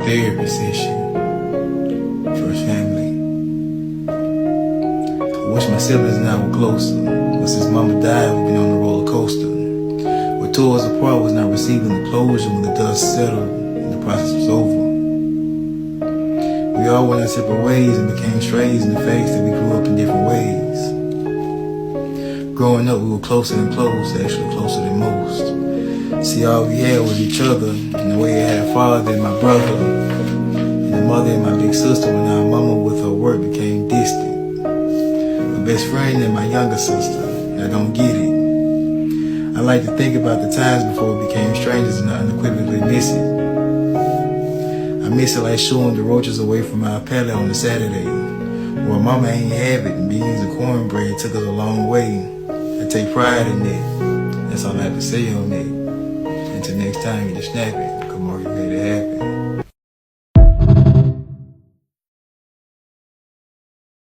therapy session for a family. I wish my siblings and I were closer, but since mama died, we've been on a roller coaster. What tore us apart was not receiving the closure when the dust settled and the process was over. We all went our separate ways and became strays in the face that we grew up in different ways. Growing up, we were closer and close, actually closer than most. See, all we had was each other, and the way I had a father and my brother, and the mother and my big sister, when our mama with her work became distant. My best friend and my younger sister, I don't get it. I like to think about the times before we became strangers and I unequivocally miss it. I miss it like shooing the roaches away from our pallet on a Saturday, where mama ain't have it and beans and cornbread took us a long way. I take pride in that. That's all I have to say on that. Until next time, get a snapping.